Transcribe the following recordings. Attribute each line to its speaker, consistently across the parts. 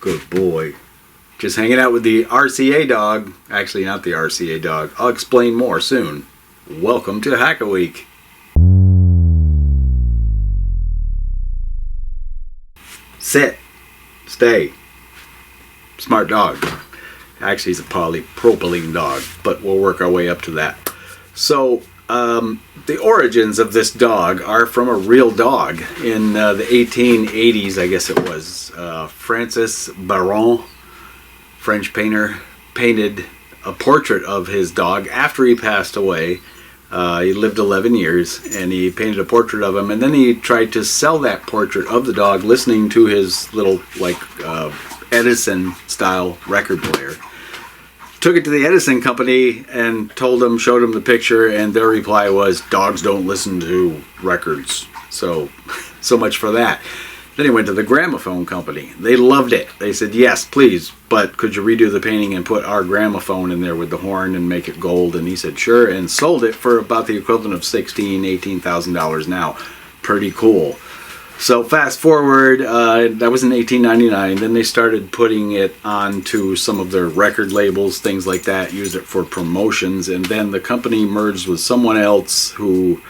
Speaker 1: Good boy. Just hanging out with the RCA dog. Actually, not the RCA dog. I'll explain more soon. Welcome to Hack-A-Week. Sit. Stay. Smart dog. Actually, he's a polypropylene dog, but we'll work our way up to that. So, the origins of this dog are from a real dog. In the 1880s, I guess it was, Francis Baron, French painter, painted a portrait of his dog after he passed away. He lived 11 years, and he painted a portrait of him, and then he tried to sell that portrait of the dog listening to his little, Edison-style record player. Took it to the Edison company and showed them the picture, and their reply was, dogs don't listen to records. So much for that. Then he went to the gramophone company. They loved it. They said, yes, please, but could you redo the painting and put our gramophone in there with the horn and make it gold? And he said, sure, and sold it for about the equivalent of $16,000, $18,000 now. Pretty cool. So fast forward, that was in 1899. Then they started putting it onto some of their record labels, things like that, used it for promotions, and then the company merged with someone else who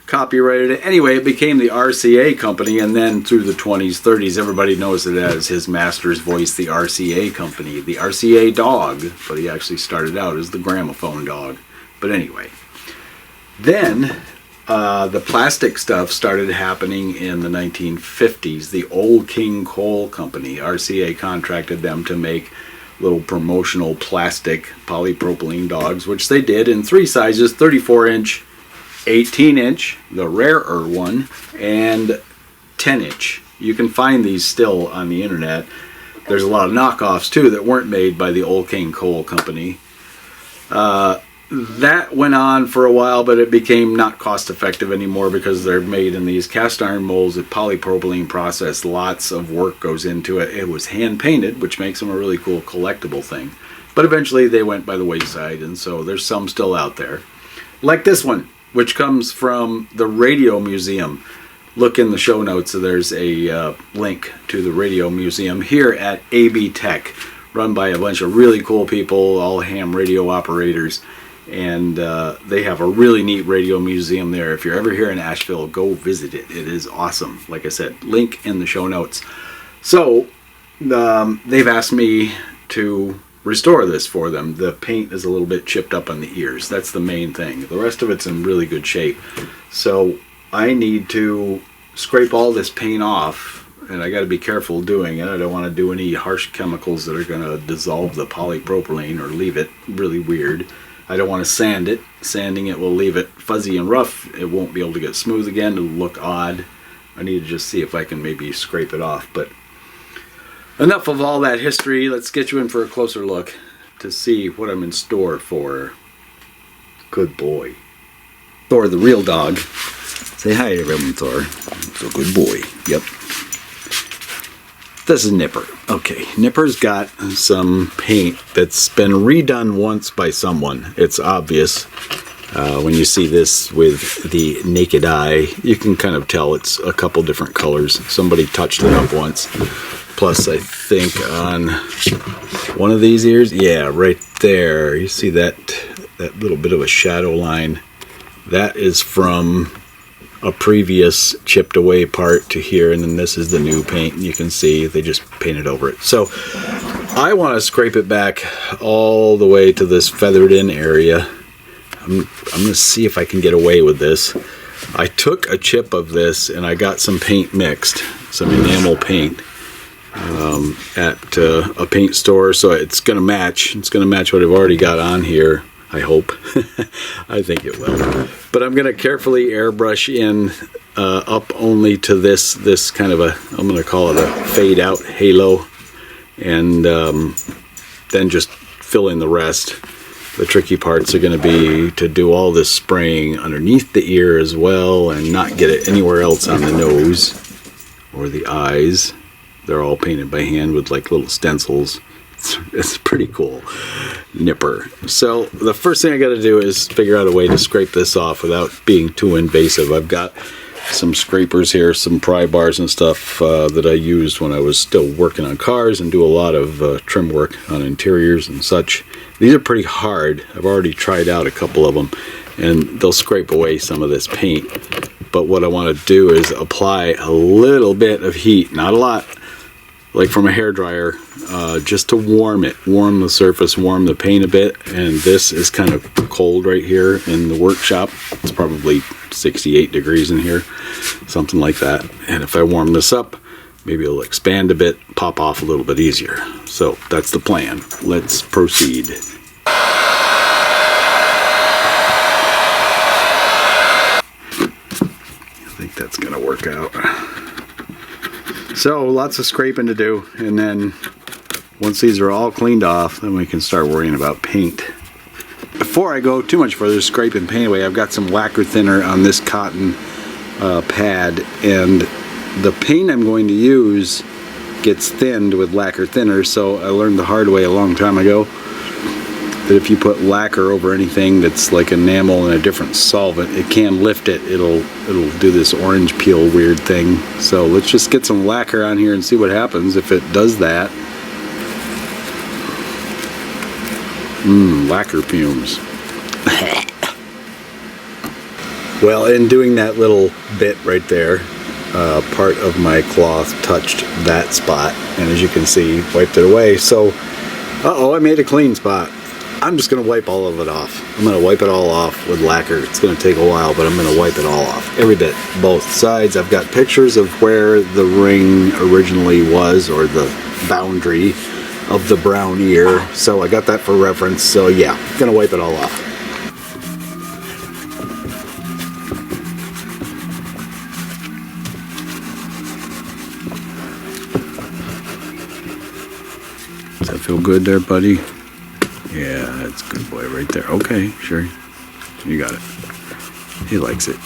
Speaker 1: copyrighted it. Anyway, it became the RCA company, and then through the 20s, 30s, everybody knows it as his master's voice, the RCA company, the RCA dog, but he actually started out as the gramophone dog. But anyway, then the plastic stuff started happening in the 1950s. The Old King Cole company, RCA, contracted them to make little promotional plastic polypropylene dogs, which they did in three sizes: 34-inch, 18-inch, the rarer one, and 10-inch. You can find these still on the internet. There's a lot of knockoffs too that weren't made by the Old King Cole company. That went on for a while, but it became not cost effective anymore because they're made in these cast iron molds with polypropylene process. Lots of work goes into it. It was hand painted, which makes them a really cool collectible thing. But eventually they went by the wayside, and so there's some still out there. Like this one, which comes from the Radio Museum. Look in the show notes, there's a link to the Radio Museum here at AB Tech, run by a bunch of really cool people, all ham radio operators. And they have a really neat radio museum there. If you're ever here in Asheville, go visit it. It is awesome. Like I said, link in the show notes. So they've asked me to restore this for them. The paint is a little bit chipped up on the ears. That's the main thing. The rest of it's in really good shape. So I need to scrape all this paint off, and I got to be careful doing it. I don't want to do any harsh chemicals that are going to dissolve the polypropylene or leave it really weird. I don't want to sand it. Sanding it will leave it fuzzy and rough. It won't be able to get smooth again. It'll look odd. I need to just see if I can maybe scrape it off. But enough of all that history. Let's get you in for a closer look to see what I'm in store for. Good boy. Thor, the real dog. Say hi to everyone, Thor. It's a good boy. Yep. This is Nipper. Okay, Nipper's got some paint that's been redone once by someone. It's obvious when you see this with the naked eye. You can kind of tell it's a couple different colors. Somebody touched it up once. Plus, I think on one of these ears, yeah, right there, you see that little bit of a shadow line. That is from a previous chipped away part to here, and then this is the new paint, and you can see they just painted over it. So I want to scrape it back all the way to this feathered in area. I'm going to see if I can get away with this. I took a chip of this and I got some paint mixed, some enamel paint at a paint store, so it's going to match. It's going to match what I've already got on here, I hope. I think it will. But I'm going to carefully airbrush in up only to this kind of a, I'm going to call it a fade out halo, and then just fill in the rest. The tricky parts are going to be to do all this spraying underneath the ear as well and not get it anywhere else on the nose or the eyes. They're all painted by hand with like little stencils. It's pretty cool. Nipper. So the first thing I got to do is figure out a way to scrape this off without being too invasive. I've got some scrapers here, some pry bars and stuff that I used when I was still working on cars and do a lot of trim work on interiors and such. These are pretty hard. I've already tried out a couple of them, and they'll scrape away some of this paint. But what I want to do is apply a little bit of heat, not a lot, like from a hairdryer, just to warm the surface, warm the paint a bit. And this is kind of cold right here in the workshop. It's probably 68 degrees in here, something like that. And if I warm this up, maybe it'll expand a bit, pop off a little bit easier. So that's the plan. Let's proceed. I think that's gonna work out. So lots of scraping to do, and then once these are all cleaned off, then we can start worrying about paint. Before I go too much further scraping paint away, I've got some lacquer thinner on this cotton pad, and the paint I'm going to use gets thinned with lacquer thinner. So I learned the hard way a long time ago that if you put lacquer over anything that's like enamel and a different solvent, it can lift it. It'll do this orange peel weird thing. So let's just get some lacquer on here and see what happens if it does that. Lacquer fumes. Well, in doing that little bit right there, part of my cloth touched that spot, and as you can see, wiped it away. So, I made a clean spot. I'm just going to wipe all of it off. I'm going to wipe it all off with lacquer. It's going to take a while, but I'm going to wipe it all off. Every bit, both sides. I've got pictures of where the ring originally was, or the boundary of the brown ear. So I got that for reference. So yeah, I'm going to wipe it all off. Does that feel good there, buddy? Yeah, that's a good boy right there. Okay, sure. You got it. He likes it.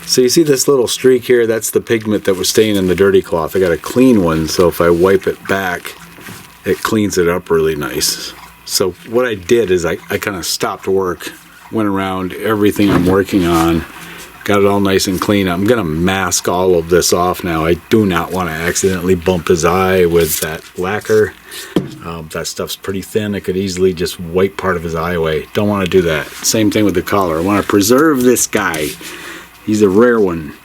Speaker 1: So you see this little streak here? That's the pigment that was staying in the dirty cloth. I got a clean one, so if I wipe it back, it cleans it up really nice. So what I did is I kind of stopped work, went around everything I'm working on, got it all nice and clean. I'm going to mask all of this off now. I do not want to accidentally bump his eye with that lacquer. That stuff's pretty thin. I could easily just wipe part of his eye away. Don't want to do that. Same thing with the collar. I want to preserve this guy. He's a rare one.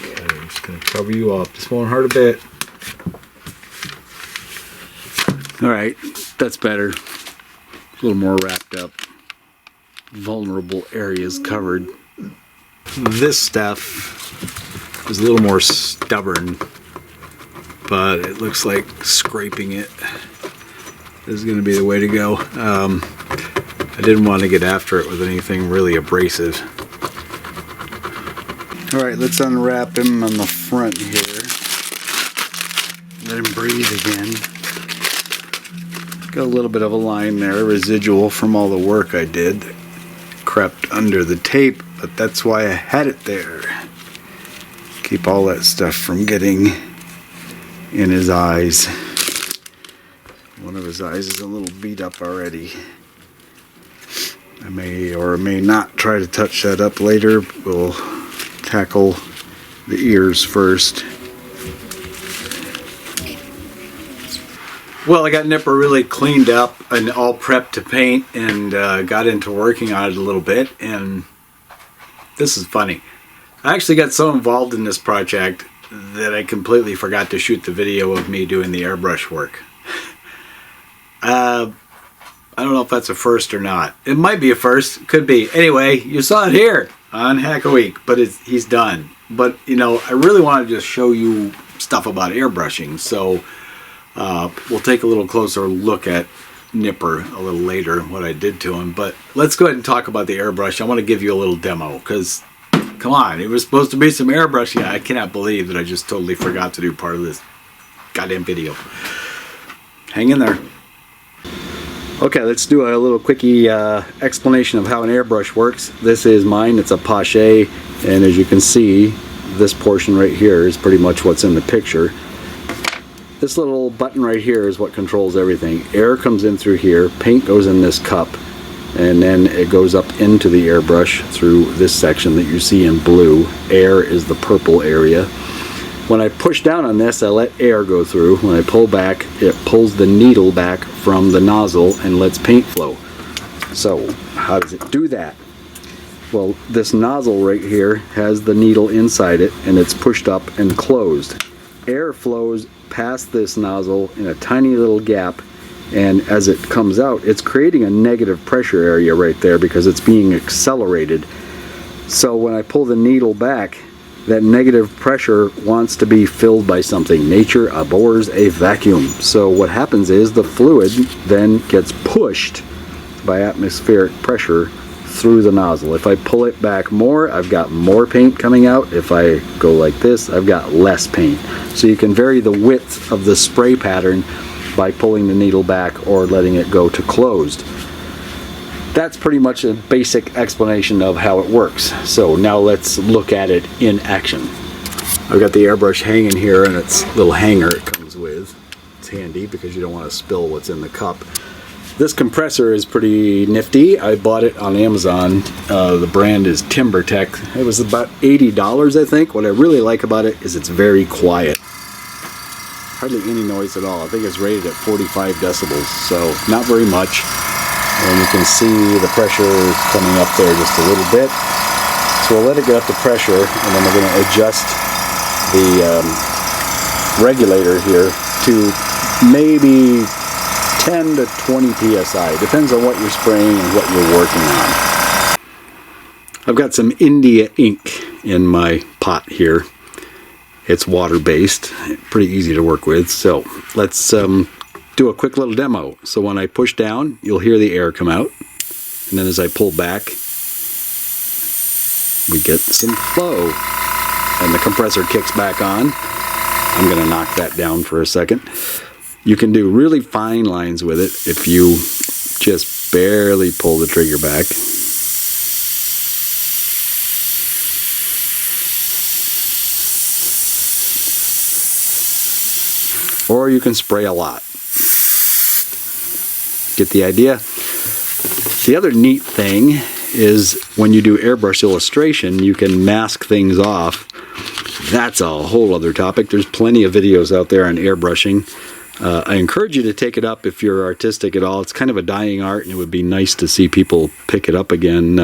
Speaker 1: Okay, I'm just going to cover you up. This won't hurt a bit. Alright, that's better. A little more wrapped up. Vulnerable areas covered. This stuff is a little more stubborn, but it looks like scraping it is going to be the way to go. I didn't want to get after it with anything really abrasive. Alright, let's unwrap him on the front here. Let him breathe again. Got a little bit of a line there, residual from all the work I did. Crept under the tape, but that's why I had it there. Keep all that stuff from getting in his eyes. One of his eyes is a little beat up already. I may or may not try to touch that up later. We'll tackle the ears first. Well, I got Nipper really cleaned up and all prepped to paint, and got into working on it a little bit. And this is funny. I actually got so involved in this project that I completely forgot to shoot the video of me doing the airbrush work. I don't know if that's a first or not. It might be a first. Could be. Anyway, you saw it here on Hack a Week, but he's done. But, you know, I really want to just show you stuff about airbrushing. So we'll take a little closer look at Nipper a little later, what I did to him. But let's go ahead and talk about the airbrush. I want to give you a little demo because, come on, it was supposed to be some airbrushing. I cannot believe that I just totally forgot to do part of this goddamn video. Hang in there. Okay, let's do a little quickie explanation of how an airbrush works. This is mine. It's a Pache, and as you can see, this portion right here is pretty much what's in the picture. This little button right here is what controls everything. Air comes in through here, paint goes in this cup, and then it goes up into the airbrush through this section that you see in blue. Air is the purple area. When I push down on this, I let air go through. When I pull back, it pulls the needle back from the nozzle and lets paint flow. So, how does it do that? Well, this nozzle right here has the needle inside it, and it's pushed up and closed. Air flows past this nozzle in a tiny little gap, and as it comes out, it's creating a negative pressure area right there because it's being accelerated. So when I pull the needle back, that negative pressure wants to be filled by something. Nature abhors a vacuum. So what happens is the fluid then gets pushed by atmospheric pressure through the nozzle. If I pull it back more, I've got more paint coming out. If I go like this, I've got less paint. So you can vary the width of the spray pattern by pulling the needle back or letting it go to closed. That's pretty much a basic explanation of how it works. So now let's look at it in action. I've got the airbrush hanging here, and its little hanger it comes with. It's handy because you don't want to spill what's in the cup. This compressor is pretty nifty. I bought it on Amazon. The brand is TimberTech. It was about $80, I think. What I really like about it is it's very quiet. Hardly any noise at all. I think it's rated at 45 decibels, so not very much. And you can see the pressure coming up there just a little bit. So we'll let it get up to pressure, and then we're going to adjust the regulator here to maybe 10 to 20 psi. Depends on what you're spraying and what you're working on. I've got some India ink in my pot here. It's water-based, pretty easy to work with. So let's do a quick little demo. So when I push down, you'll hear the air come out. And then as I pull back, we get some flow. And the compressor kicks back on. I'm going to knock that down for a second. You can do really fine lines with it if you just barely pull the trigger back. Or you can spray a lot. Get the idea? The other neat thing is when you do airbrush illustration, you can mask things off. That's a whole other topic. There's plenty of videos out there on airbrushing. I encourage you to take it up if you're artistic at all. It's kind of a dying art, and it would be nice to see people pick it up again.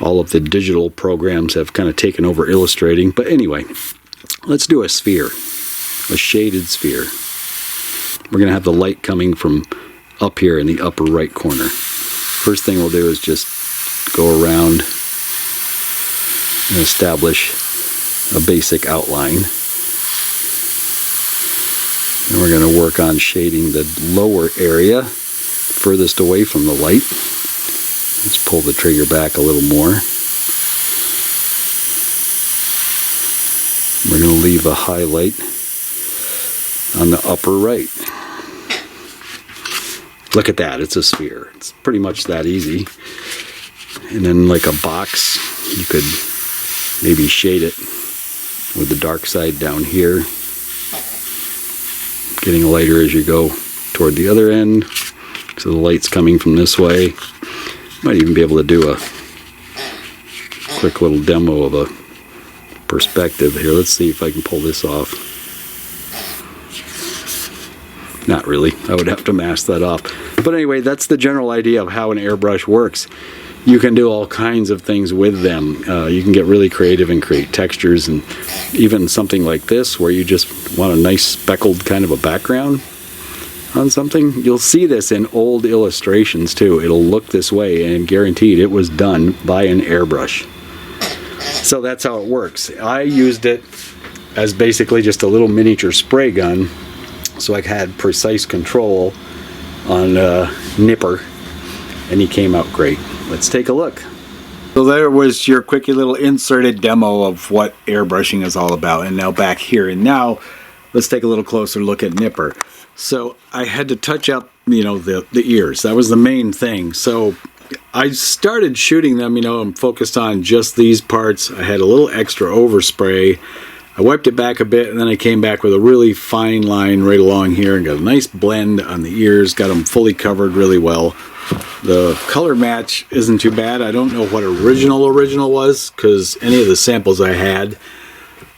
Speaker 1: All of the digital programs have kind of taken over illustrating. But anyway, let's do a sphere, a shaded sphere. We're going to have the light coming from up here in the upper right corner. First thing we'll do is just go around and establish a basic outline. And we're going to work on shading the lower area furthest away from the light. Let's pull the trigger back a little more. We're going to leave a highlight on the upper right. Look at that, it's a sphere. It's pretty much that easy. And then like a box, you could maybe shade it with the dark side down here. Getting lighter as you go toward the other end. So the light's coming from this way. Might even be able to do a quick little demo of a perspective here. Let's see if I can pull this off. Not really. I would have to mask that off. But anyway, that's the general idea of how an airbrush works. You can do all kinds of things with them. You can get really creative and create textures, and even something like this where you just want a nice speckled kind of a background on something. You'll see this in old illustrations too. It'll look this way, and guaranteed it was done by an airbrush. So that's how it works. I used it as basically just a little miniature spray gun, so I had precise control on Nipper, and he came out great. Let's take a look. So there was your quickie little inserted demo of what airbrushing is all about. And now back here and now, let's take a little closer look at Nipper. So I had to touch up, the ears. That was the main thing. So I started shooting them, I'm focused on just these parts. I had a little extra overspray. I wiped it back a bit, and then I came back with a really fine line right along here and got a nice blend on the ears, got them fully covered really well. The color match isn't too bad. I don't know what original was, because any of the samples I had,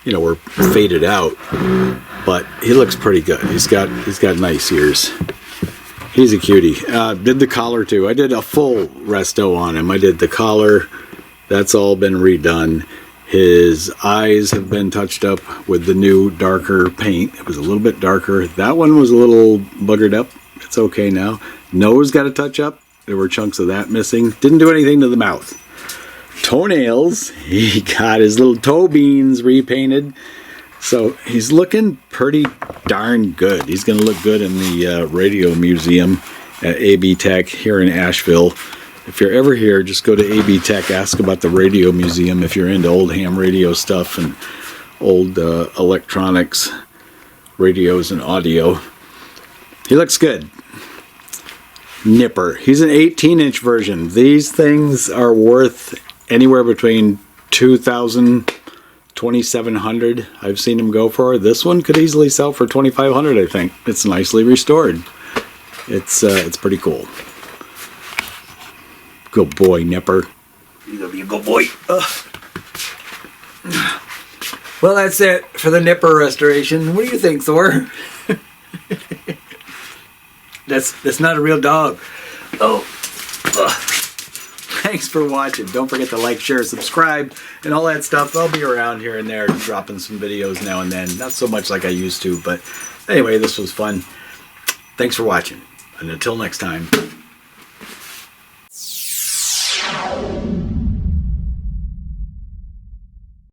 Speaker 1: you know, were faded out, but he looks pretty good. He's got nice ears. He's a cutie. Did the collar too. I did a full resto on him. I did the collar. That's all been redone. His eyes have been touched up with the new darker paint. It was a little bit darker. That one was a little buggered up. It's okay now. Nose got a touch up. There were chunks of that missing. Didn't do anything to the mouth. Toenails, he got his little toe beans repainted. So he's looking pretty darn good. He's going to look good in the Radio Museum at AB Tech here in Asheville. If you're ever here, just go to AB Tech, ask about the Radio Museum if you're into old ham radio stuff and old electronics, radios and audio. He looks good. Nipper. He's an 18-inch version. These things are worth anywhere between $2,000, $2,700. I've seen them go for. This one could easily sell for $2,500, I think. It's nicely restored. It's pretty cool. Good boy, Nipper. You gotta be a good boy. Well, that's it for the Nipper restoration. What do you think, Thor? That's not a real dog. Oh. Thanks for watching. Don't forget to like, share, subscribe, and all that stuff. I'll be around here and there dropping some videos now and then. Not so much like I used to, but anyway, this was fun. Thanks for watching. And until next time.